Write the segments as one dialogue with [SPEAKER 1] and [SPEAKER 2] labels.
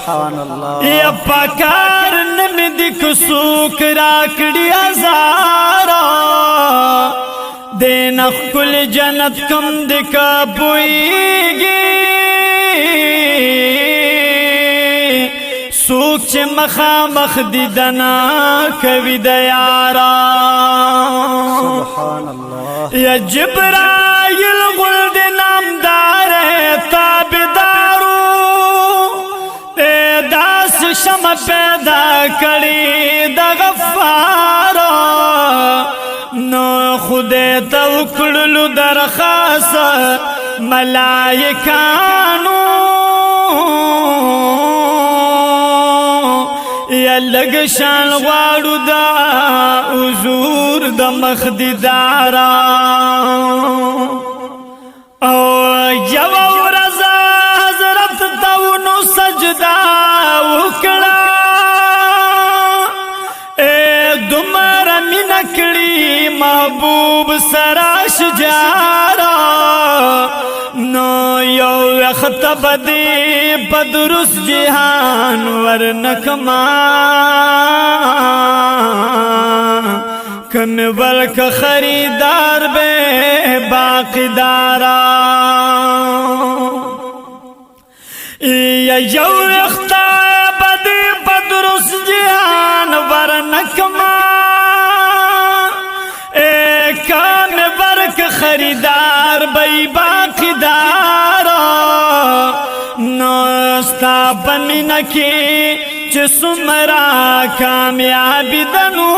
[SPEAKER 1] سبحان الله
[SPEAKER 2] یا پکار نمی دی کسوک راکڑی ازارا دین اخکل جنت کم دکا بوئیگی سوک چه مخا مخ دیدنا کوی دیارا
[SPEAKER 1] سبحان الله
[SPEAKER 2] یا جبرائیل غلد نامدار تابدارو داس شم پیدا کری دا غفارا نو خود توکللو درخواست ملائکانو یا لگ شان غواړو دا حضور د مخ دیدارا او یو ورځ حضرت تاونو سجدا وکړه دمر من کړي محبوب سرا شجارا نو یو خطب دی بدرس جهان ورنکما کن ولک خریدار بے باقیدارا یو اختاب دی بدرس جهان ورنکما کان ورک خریدار بے باقیدارا نوستا پمین کی چسمرا کامیابی دنو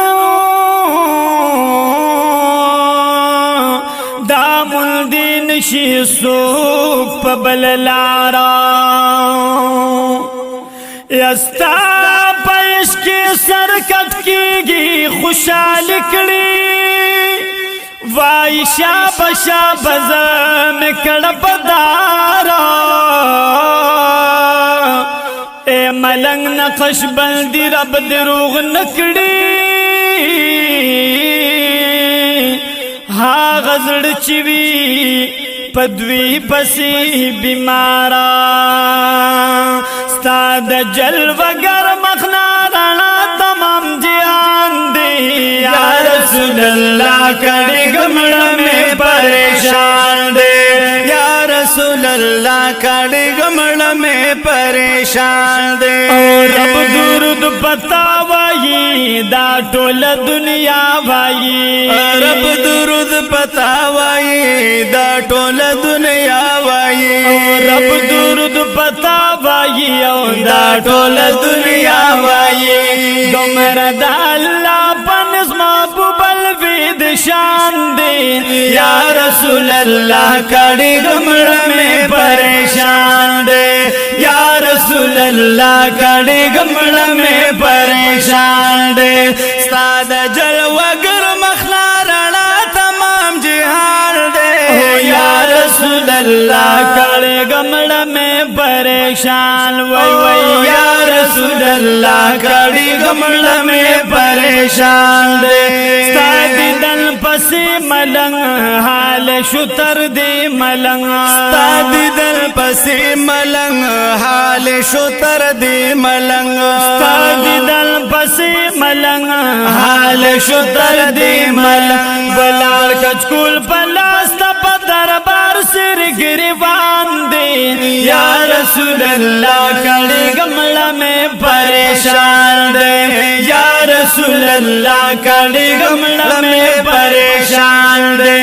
[SPEAKER 2] دامل دین شی سوک پبل لارا یستا پیش کی سرکت کی گی خوشحال کڑی وائی شاب شاب زم کڑپ دارا اے ملنگ نقش بندی رب دروغ نکڑی ہا غزڑ چوی پدوی پسی بیمارا ستاد جلوگر مخنا رانا تمام جیان دی یا رسول اللہ کڑی گمڑ میں پریشان دے یا رسول اللہ کڑی گمڑ میں پریشان دے رب درود پتا وائی دا ټول دنیا وائی
[SPEAKER 3] رب درود پتا وائی دا ټول دنیا وائی
[SPEAKER 2] رب درود پتا وائی او دا ټول دنیا وائی دمر د الله پنس محبوب الوید شان دے یا رسول اللہ کڑی گمڑ میں پریشان دے یا رسول اللہ کڑی گمڑ میں پریشان دے
[SPEAKER 3] ستاد جلوگر مخنا رڑا تمام جہان دے
[SPEAKER 2] یا رسول اللہ کڑی گمڑ میں پریشان وی وی یا رسول اللہ کڑی گمڑ میں پریشان دے ستادی دل پسی ملنگ حال شتر دی ملنگ
[SPEAKER 3] ستادی دل پسی ملنگ حال شتر دی ملنگ
[SPEAKER 2] ستادی دل پسی ملنگ حال شتر دی ملنگ بلار کچکول پلاستا پا دربار سر گریوان دی یا رسول اللہ کڑی گمڑ میں پریشان دے یا رسول اللہ کڑی گمڑ میں پریشان دے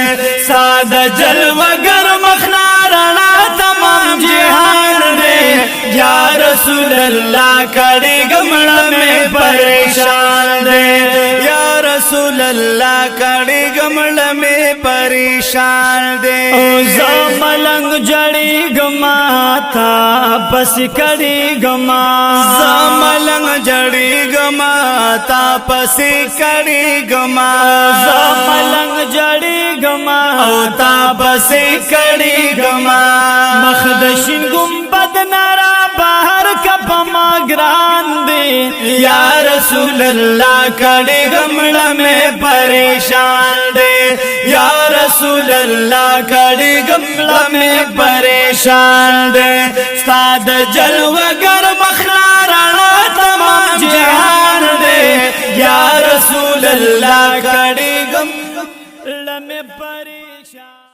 [SPEAKER 2] سادہ جلوگر مخنا رنا تمام جہان دے یا رسول اللہ کڑی گمڑ میں پریشان دے
[SPEAKER 3] یا رسول اللہ کڑی گمڑ میں پریشان دے
[SPEAKER 2] ملنگ جڑی گما تھا بس کڑی گما
[SPEAKER 3] ملنگ جڑی گما تا پسی کڑی گما
[SPEAKER 2] ملنگ جڑی گما
[SPEAKER 3] تا پسی کڑی گما
[SPEAKER 2] مخدشن گنبد نارا باہر کپ مگران دے
[SPEAKER 3] یا رسول اللہ کڑی گمڑ میں پریشان دے یا رسول اللہ کڑی گمڑ میں پریشان دے ستاد جلوگر مخنا अल्लाह कड़ी गम
[SPEAKER 2] लमे परेशान